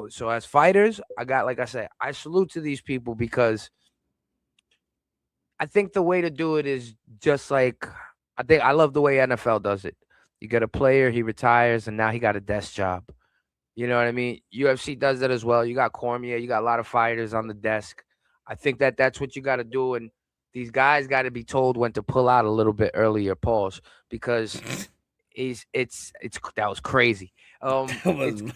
So as fighters, like I said, I salute to these people because I think the way to do it is just like, I love the way NFL does it. You get a player, he retires, and now he got a desk job. You know what I mean? UFC does that as well. You got Cormier, you got a lot of fighters on the desk. I think that that's what you got to do, and these guys got to be told when to pull out a little bit earlier, pause, because it's that was crazy. That It's was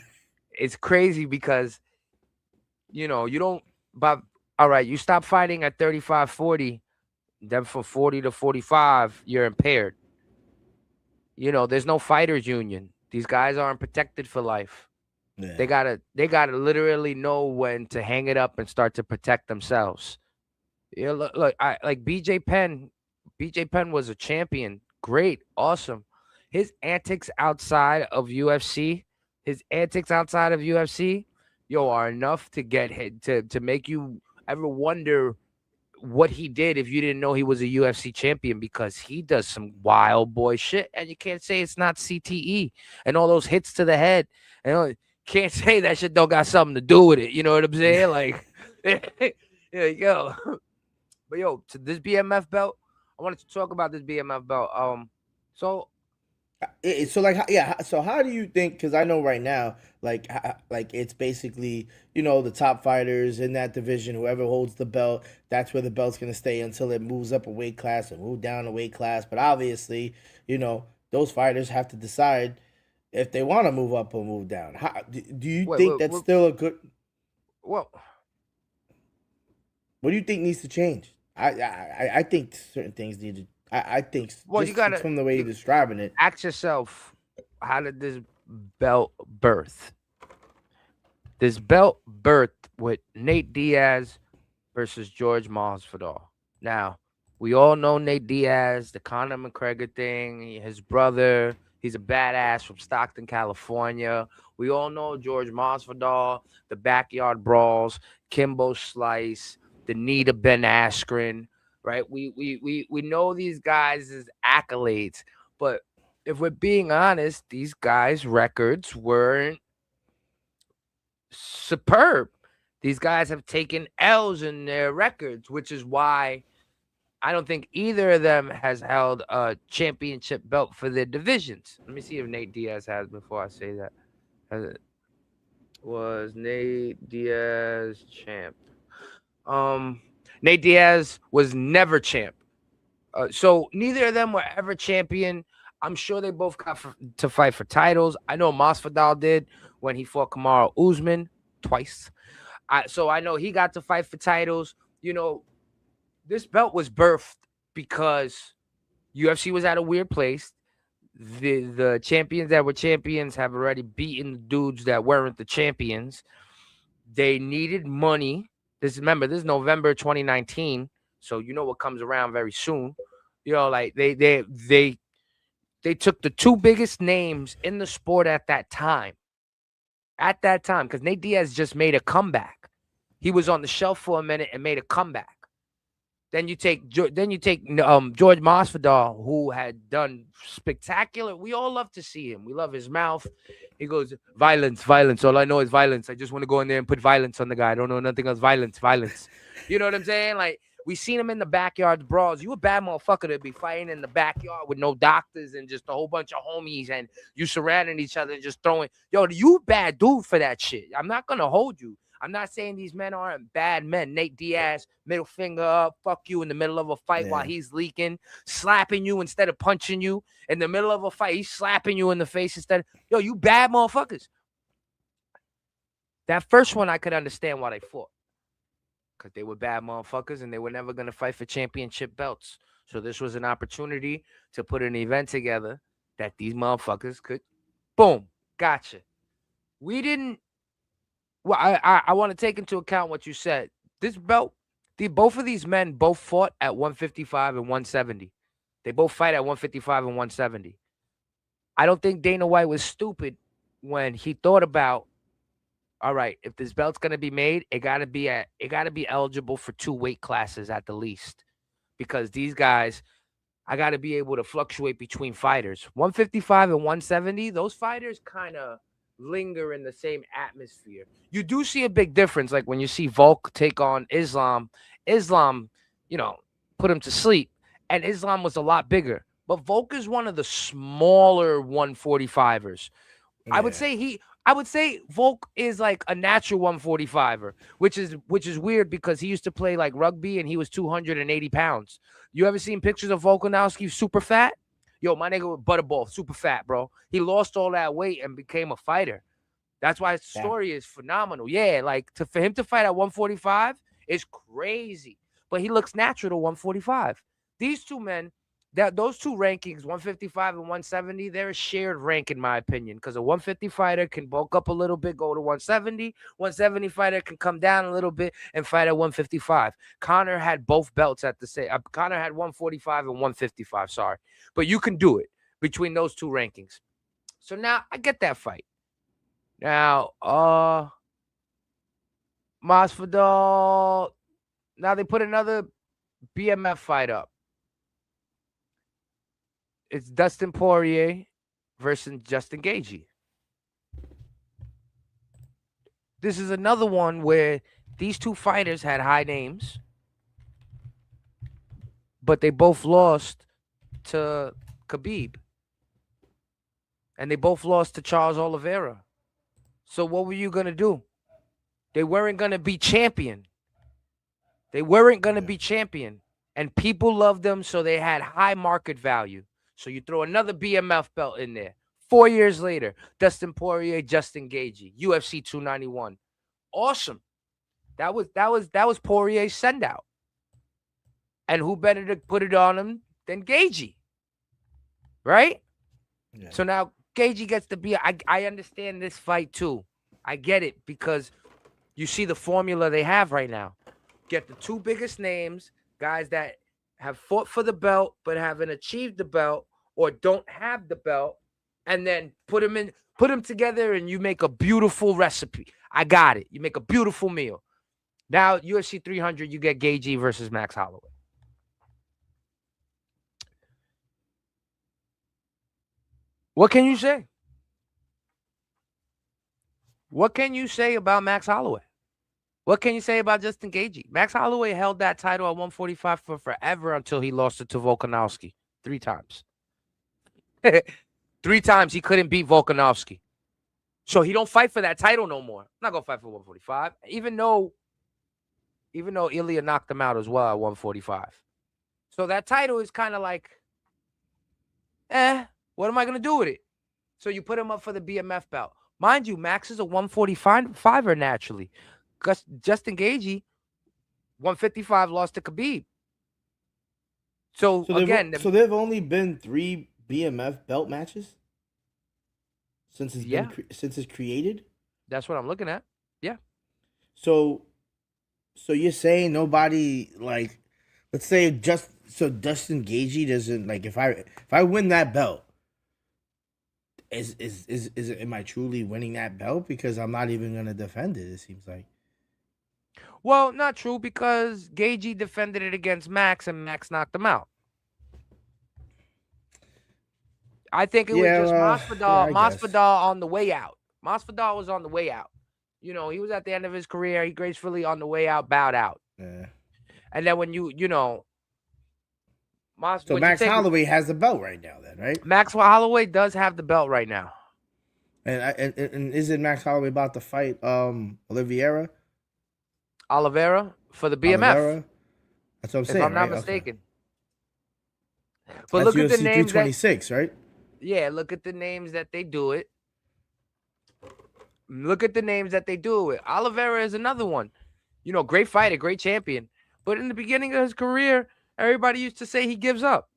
it's crazy because you don't. But all right, you stop fighting at 35, 40. Then from 40 to 45, you're impaired. There's no fighters union. These guys aren't protected for life. yeah. They gotta literally know when to hang it up and start to protect themselves. Look, I like BJ Penn. BJ Penn was a champion. Great, awesome. His antics outside of UFC, yo, are enough to get hit to make you ever wonder what he did if you didn't know he was a UFC champion, because he does some wild boy shit, and you can't say it's not CTE and all those hits to the head. And can't say that shit don't got something to do with it. You know what I'm saying? Like, yeah, yo. But yo, to this BMF belt, I wanted to talk about this BMF belt. So So like yeah, so how do you think, because I know right now like it's basically the top fighters in that division, whoever holds the belt, that's where the belt's going to stay until it moves up a weight class or move down a weight class. But obviously those fighters have to decide if they want to move up or move down. Do you wait, think wait, that's wait, still a good? well, What do you think needs to change? I think certain things need to. I think well, you just gotta from the way you're you describing it. ask yourself, how did this belt birth? This belt birthed with Nate Diaz versus George Masvidal. Now, we all know Nate Diaz, the Conor McGregor thing, his brother. He's a badass from Stockton, California. We all know George Masvidal, the backyard brawls, Kimbo Slice, the knee to Ben Askren, right? We know these guys' accolades, but if we're being honest, these guys' records weren't superb. These guys have taken L's in their records, which is why I don't think either of them has held a championship belt for their divisions. Let me see if Nate Diaz has before I say that. Was Nate Diaz champ? Um, Nate Diaz was never champ. So neither of them were ever champion. I'm sure they both got to fight for titles. I know Masvidal did when he fought Kamaru Usman twice. So I know he got to fight for titles. This belt was birthed because UFC was at a weird place. The champions that were champions have already beaten the dudes that weren't the champions. They needed money. Remember, this is November 2019, so you know what comes around very soon. Like they took the two biggest names in the sport at that time. At that time, because Nate Diaz just made a comeback. He was on the shelf for a minute and made a comeback. Then you take George Masvidal, who had done spectacular. We all love to see him. We love his mouth. He goes, violence, violence. All I know is violence. I just want to go in there and put violence on the guy. I don't know nothing else. Violence, violence. You know what I'm saying? Like, we seen him in the backyard brawls. You a bad motherfucker to be fighting in the backyard with no doctors and just a whole bunch of homies, and you surrounding each other and just throwing. Yo, you bad dude for that shit. I'm not gonna hold you. I'm not saying these men aren't bad men. Nate Diaz, middle finger up, fuck you in the middle of a fight while Yeah. he's leaking, slapping you instead of punching you in the middle of a fight. He's slapping you in the face instead of, yo, you bad motherfuckers. That first one, I could understand why they fought, because they were bad motherfuckers and they were never going to fight for championship belts. So this was an opportunity to put an event together that these motherfuckers could, boom, gotcha. We didn't. Well, I want to take into account what you said. This belt, both of these men both fought at 155 and 170. They both fight at 155 and 170. I don't think Dana White was stupid when he thought about, all right, if this belt's gonna be made, it gotta be eligible for two weight classes at the least. Because these guys, I gotta be able to fluctuate between fighters. 155 and 170, those fighters kind of linger in the same atmosphere. You do see a big difference, like when you see Volk take on Islam. Islam, put him to sleep, and Islam was a lot bigger. But Volk is one of the smaller 145ers. I would Yeah. say Volk is like a natural 145er, which is weird because he used to play like rugby and he was 280 pounds. You ever seen pictures of Volkanovski super fat? Yo, my nigga with Butterball, super fat, bro. He lost all that weight and became a fighter. That's why his Damn. story is phenomenal. Yeah, like for him to fight at 145 is crazy. But he looks natural to 145. These two men, those two rankings, 155 and 170, they're a shared rank in my opinion. Because a 150 fighter can bulk up a little bit, go to 170. 170 fighter can come down a little bit and fight at 155. Conor had both belts at the same. Conor had 145 and 155. Sorry, but you can do it between those two rankings. So now I get that fight. Now, Masvidal. Now they put another BMF fight up. It's Dustin Poirier versus Justin Gaethje. This is another one where these two fighters had high names, but they both lost to Khabib. And they both lost to Charles Oliveira. So what were you going to do? They weren't going to be champion. They weren't going to be champion. And people loved them, so they had high market value. So you throw another BMF belt in there. 4 years later, Dustin Poirier, Justin Gaethje, UFC 291. Awesome. That was Poirier's send out. And who better to put it on him than Gaethje? Right? Yeah. So now Gaethje gets to be. I understand this fight too. I get it because you see the formula they have right now. Get the two biggest names, guys that have fought for the belt but haven't achieved the belt or don't have the belt, and then put them together, and you make a beautiful recipe. I got it. You make a beautiful meal. Now UFC 300, you get Gaethje versus Max Holloway. What can you say? What can you say about Max Holloway? What can you say about Justin Gaethje? Max Holloway held that title at 145 for forever until he lost it to Volkanovski 3 times. 3 times he couldn't beat Volkanovski. So he don't fight for that title no more. I'm not going to fight for 145, even though Ilya knocked him out as well at 145. So that title is kind of like, what am I going to do with it? So you put him up for the BMF belt. Mind you, Max is a 145er naturally. Justin Gaethje, 155, lost to Khabib. So again, they've only been 3 BMF belt matches since it's created. That's what I'm looking at. Yeah. So you're saying nobody, like, let's say Dustin Gaethje doesn't, like, if I win that belt, am I truly winning that belt? Because I'm not even gonna defend it. It seems like. Well, not true, because Gaethje defended it against Max and Max knocked him out. I think it was just Masvidal on the way out. Masvidal was on the way out. You know, he was at the end of his career. He gracefully on the way out bowed out. Yeah. And then when so Max Holloway has the belt right now, then, right? Max Holloway does have the belt right now. And isn't Max Holloway about to fight Oliveira for the BMF? That's what I'm saying. If I'm not mistaken. Okay. But look at the names. 326, right? Yeah, look at the names that they do it. Look at the names that they do it. Oliveira is another one. You know, great fighter, great champion. But in the beginning of his career, everybody used to say he gives up.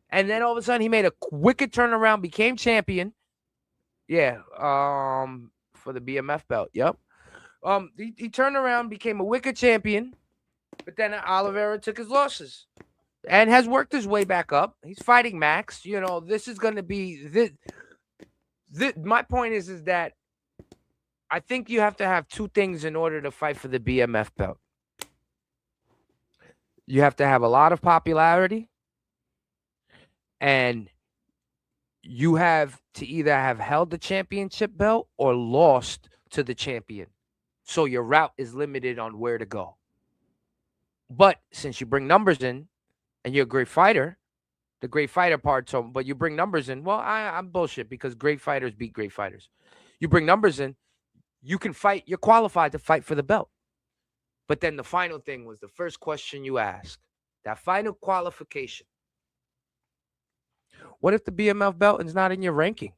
And then all of a sudden, he made a wicked turnaround, became champion. Yeah, for the BMF belt. Yep. He turned around, became a wicked champion, but then Oliveira took his losses and has worked his way back up. He's fighting Max. You know, this is going to be this. My point is that I think you have to have 2 things in order to fight for the BMF belt. You have to have a lot of popularity, and you have to either have held the championship belt or lost to the champion. So your route is limited on where to go. But since you bring numbers in and you're a great fighter, the great fighter part. So, but you bring numbers in. Well, I'm bullshit because great fighters beat great fighters. You bring numbers in, you can fight. You're qualified to fight for the belt. But then the final thing was the first question you asked. That final qualification. What if the BMF belt is not in your ranking?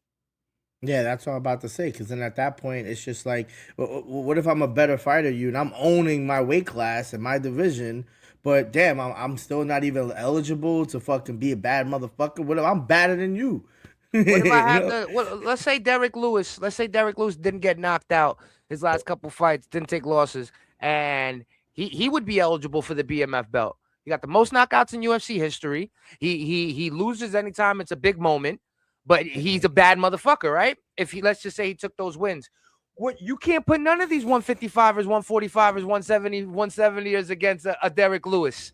Yeah, that's what I'm about to say. Because then at that point, it's just like, what if I'm a better fighter than you and I'm owning my weight class and my division, but damn, I'm still not even eligible to fucking be a bad motherfucker? What if I'm better than you? What if I You have know? the? Let's say Derek Lewis. Let's say Derek Lewis didn't get knocked out his last couple fights, didn't take losses, and he would be eligible for the BMF belt. He got the most knockouts in UFC history. He loses anytime it's a big moment, but he's a bad motherfucker, right? If he let's just say he took those wins. What you can't put none of these 155ers, 145ers, 170, 170ers against a Derek Lewis.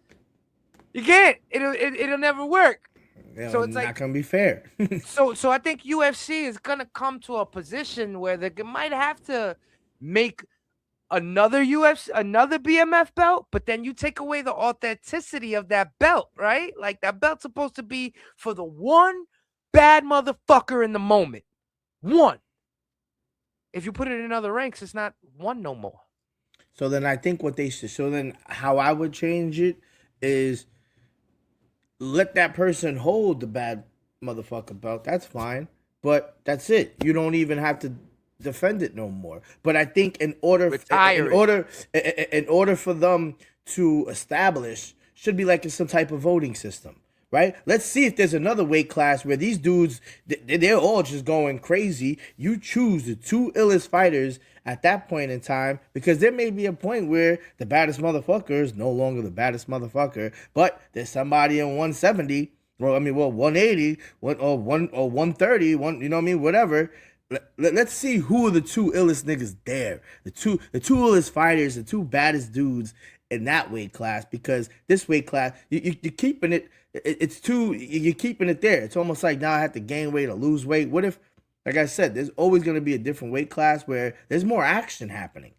You can't. It'll never work. So it's Not like gonna be fair. so I think UFC is gonna come to a position where they might have to make another UFC, another BMF belt, but then you take away the authenticity of that belt, right? Like that belt's supposed to be for the one bad motherfucker in the moment. One. If you put it in other ranks, it's not one no more. So then I think what they should. So then how I would change it is let that person hold the bad motherfucker belt. That's fine, but that's it. You don't even have to defend it no more. But I think Retire in order for them to establish, should be like some type of voting system, right? Let's see if there's another weight class where these dudes they're all just going crazy. You choose the two illest fighters at that point in time, because there may be a point where the baddest motherfucker is no longer the baddest motherfucker, but there's somebody in 170, well, 180, or 130, you know what I mean, whatever. Let's see who are the two illest niggas there. The two illest fighters, the two baddest dudes in that weight class, because this weight class, you're keeping it. You're keeping it there. It's almost like now I have to gain weight or lose weight. What if, like I said, there's always going to be a different weight class where there's more action happening,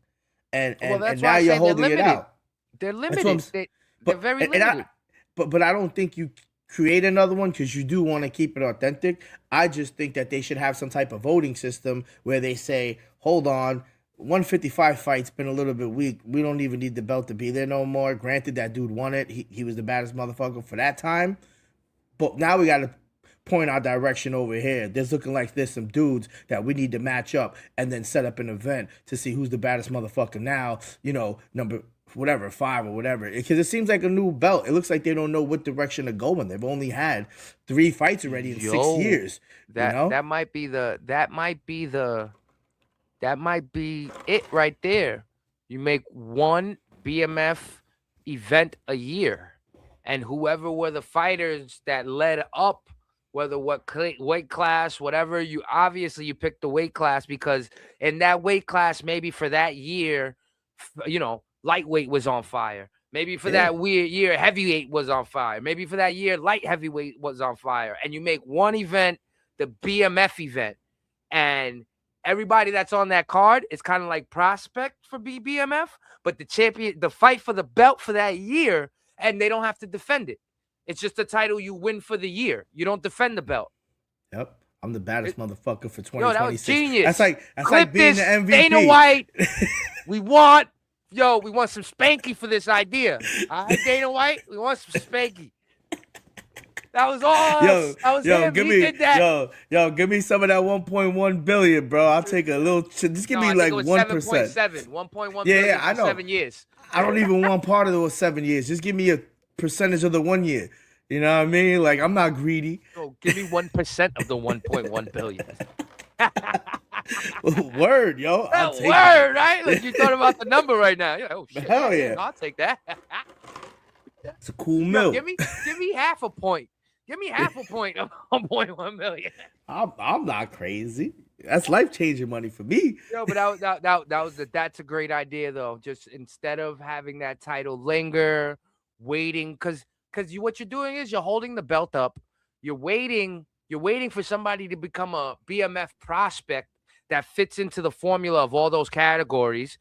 and that's now why you're holding it out. They're limited. They're very limited. But I don't think you create another one because you do want to keep it authentic. I just think that they should have some type of voting system where they say, hold on, 155 fight's been a little bit weak. We don't even need the belt to be there no more. Granted, that dude won it. He was the baddest motherfucker for that time. But now we got to point our direction over here. There's looking like there's some dudes that we need to match up and then set up an event to see who's the baddest motherfucker now, number whatever, 5 or whatever. Because it seems like a new belt. It looks like they don't know what direction to go in. They've only had 3 fights already in 6 years. That might be it right there. You make one BMF event a year, and whoever were the fighters that led up, whether what weight class, whatever, you pick the weight class because in that weight class, maybe for that year, lightweight was on fire. Maybe for that weird year, heavyweight was on fire. Maybe for that year, light heavyweight was on fire. And you make one event, the BMF event, and everybody that's on that card is kind of like prospect for BMF, but the fight for the belt for that year, and they don't have to defend it. It's just a title you win for the year. You don't defend the belt. Yep. I'm the baddest motherfucker for 2026. Yo, that was genius. That's like being the MVP. Dana White, we want some spanky for this idea. All right, Dana White, we want some spanky. That was all. Did that. Give me some of that 1.1 billion, bro. I'll take a little. Just give me like 1%. 1.1 billion I know. 7 years. I don't even want part of those 7 years. Just give me a percentage of the 1 year. You know what I mean? Like, I'm not greedy. Oh, give me 1% of the 1.1 billion. Word, yo. I'll take word, right? Like you thought about the number right now. You're like, oh shit, hell yeah. I'll take that. It's a cool mill. Give me half a point. Give me half a point of 1.1 million. I'm not crazy. That's life-changing money for me. Yo, but that's a great idea though. Just instead of having that title linger, waiting, because what you're doing is you're holding the belt up. You're waiting for somebody to become a BMF prospect that fits into the formula of all those categories.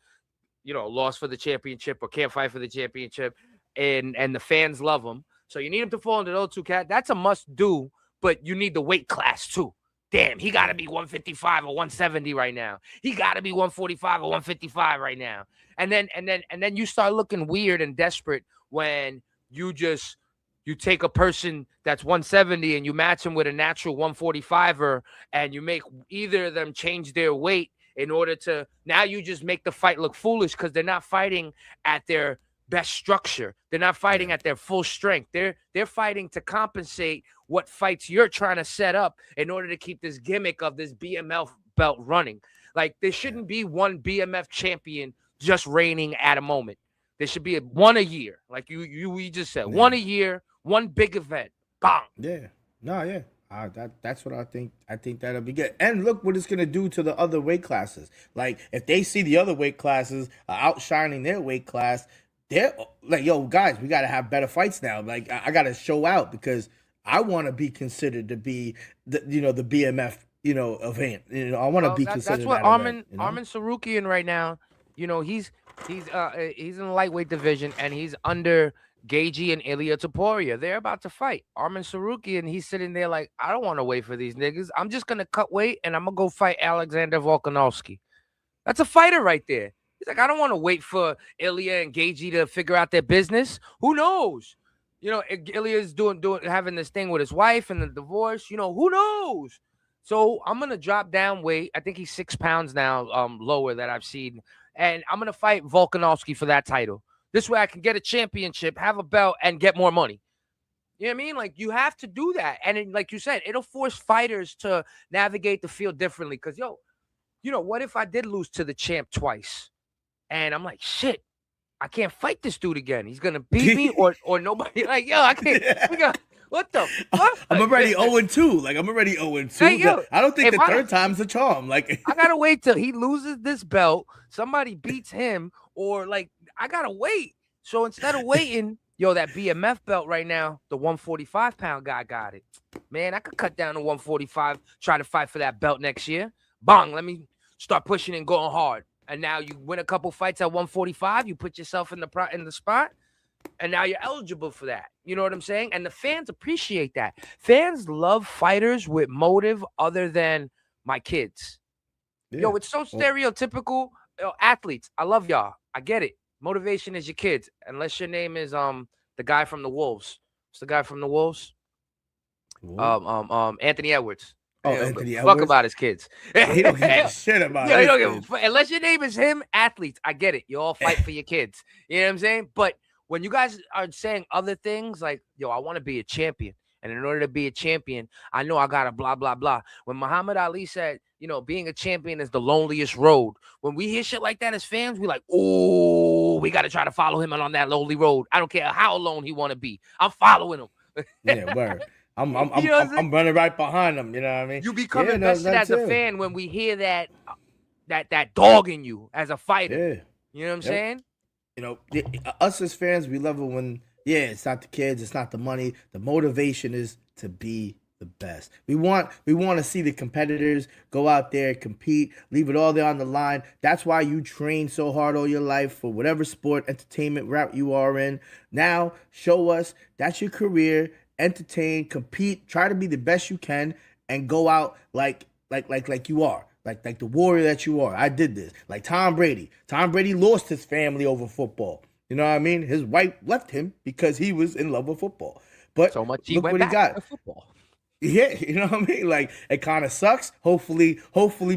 Lost for the championship or can't fight for the championship, and the fans love them. So you need him to fall into those two cat. That's a must do, but you need the weight class too. Damn, he got to be 155 or 170 right now. He got to be 145 or 155 right now. And then you start looking weird and desperate when you take a person that's 170 and you match him with a natural 145er, and you make either of them change their weight in order to, now you just make the fight look foolish because they're not fighting at their best structure. They're not fighting at their full strength. They're fighting to compensate what fights you're trying to set up in order to keep this gimmick of this BMF belt running. Like, there shouldn't be one BMF champion just reigning at a moment. There should be one a year, like we just said, one a year, one big event. Bang. Yeah. No, yeah. That's what I think. I think that'll be good. And look what it's gonna do to the other weight classes. Like, if they see the other weight classes outshining their weight class, they're like, yo, guys, we gotta have better fights now. Like, I gotta show out because I want to be considered to be the BMF event. I want to be considered. That's what that Armin event, Armin Sarukian right now. He's in the lightweight division and he's under Gagey and Ilya Taporia. They're about to fight. Armin Sarukian, he's sitting there like, I don't want to wait for these niggas. I'm just gonna cut weight and I'm gonna go fight Alexander Volkanovski. That's a fighter right there. He's like, I don't want to wait for Ilya and Gagey to figure out their business. Who knows? Ilya's having this thing with his wife and the divorce. Who knows? So I'm gonna drop down weight. I think he's 6 pounds now, lower that I've seen, and I'm gonna fight Volkanovski for that title. This way, I can get a championship, have a belt, and get more money. You know what I mean? Like, you have to do that, and like you said, it'll force fighters to navigate the field differently. Because what if I did lose to the champ twice, and I'm like, shit, I can't fight this dude again. He's gonna beat me, or nobody. Like, yo, I can't. What the fuck? I'm already 0-2. Like, I'm already 0-2. Hey, yo, I don't think the third time's a charm. Like, I gotta wait till he loses this belt, somebody beats him, or like, I gotta wait. So instead of waiting, that BMF belt right now, the 145-pound guy got it. Man, I could cut down to 145, try to fight for that belt next year. Bang, let me start pushing and going hard. And now you win a couple fights at 145, you put yourself in the spot, and now you're eligible for that. You know what I'm saying? And the fans appreciate that. Fans love fighters with motive other than my kids. Yeah. It's so stereotypical. Athletes, I love y'all. I get it. Motivation is your kids, unless your name is the guy from the Wolves. What's the guy from the Wolves? Anthony Edwards. Oh, Anthony Edwards. Fuck about his kids. He don't give a shit about it. Unless your name is him, athletes, I get it. You all fight for your kids. You know what I'm saying? But when you guys are saying other things like, I want to be a champion. And in order to be a champion, I know I got to blah, blah, blah. When Muhammad Ali said, being a champion is the loneliest road. When we hear shit like that as fans, we like, oh, we got to try to follow him on that lonely road. I don't care how alone he want to be. I'm following him. Yeah, word. I'm running right behind him. You know what I mean? You become invested as a fan when we hear that dog in you as a fighter. Yeah. You know what I'm saying? Us as fans, we love it when, it's not the kids, it's not the money. The motivation is to be the best. We want to see the competitors go out there, compete, leave it all there on the line. That's why you train so hard all your life for whatever sport, entertainment route you are in. Now, show us that's your career. Entertain, compete, try to be the best you can, and go out like you are. Like the warrior that you are. I did this. Like Tom Brady. Tom Brady lost his family over football. You know what I mean? His wife left him because he was in love with football. But so much he look went what back he got. To football. Yeah, you know what I mean? Like, it kind of sucks. Hopefully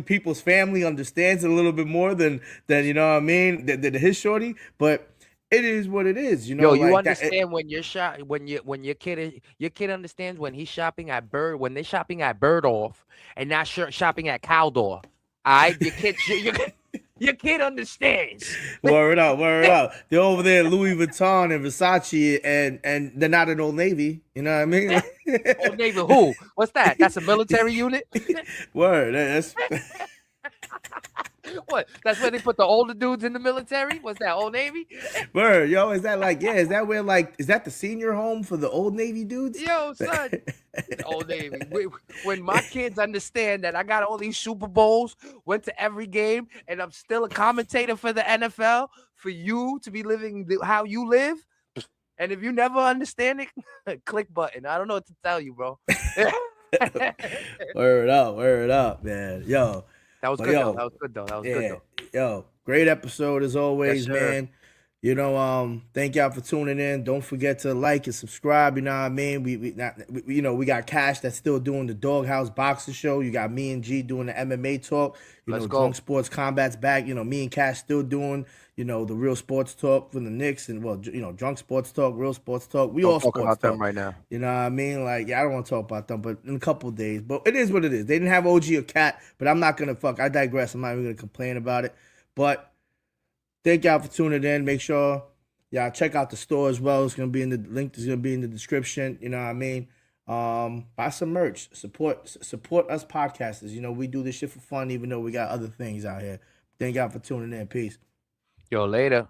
people's family understands it a little bit more than you know what I mean, than his shorty. But it is what it is, you understand when you're when your kid understands when he's shopping at when they're shopping at Birdorf and not shopping at Caldor. All right, your kid understands. Word out. They're over there at Louis Vuitton and Versace, and they're not in Old Navy. You know what I mean? Old Navy who? What's that? That's a military unit. Word. That's. What? That's where they put the older dudes in the military? What's that, Old Navy? Word, yo, is that is that where is that the senior home for the Old Navy dudes? Yo, son, Old Navy. When my kids understand that I got all these Super Bowls, went to every game, and I'm still a commentator for the NFL, for you to be living how you live, And if you never understand it, click button. I don't know what to tell you, bro. Word up, man. Yo, That was but good though. That yo, was good though. That was good yeah, though. yo, great episode as Yes, always, sir. man. Thank y'all for tuning in. Don't forget to like and subscribe. You know what I mean? We got Cash that's still doing the Doghouse Boxer Show. You got me and G doing the MMA talk. Let's go. Drunk Sports Combat's back. Me and Cash still doing the real sports talk from the Knicks and Drunk Sports Talk, real sports talk. We Don't all talk sports about them talk. right now. You know what I mean? Like, yeah, I don't want to talk about them, but in a couple of days. But it is what it is. They didn't have OG or Cat, but I'm not gonna I digress. I'm not even gonna complain about it. But thank y'all for tuning in. Make sure y'all check out the store as well. It's gonna be in the link. Is gonna be in the description. You know what I mean? Buy some merch. Support us podcasters. We do this shit for fun, even though we got other things out here. Thank y'all for tuning in. Peace. Yo, later.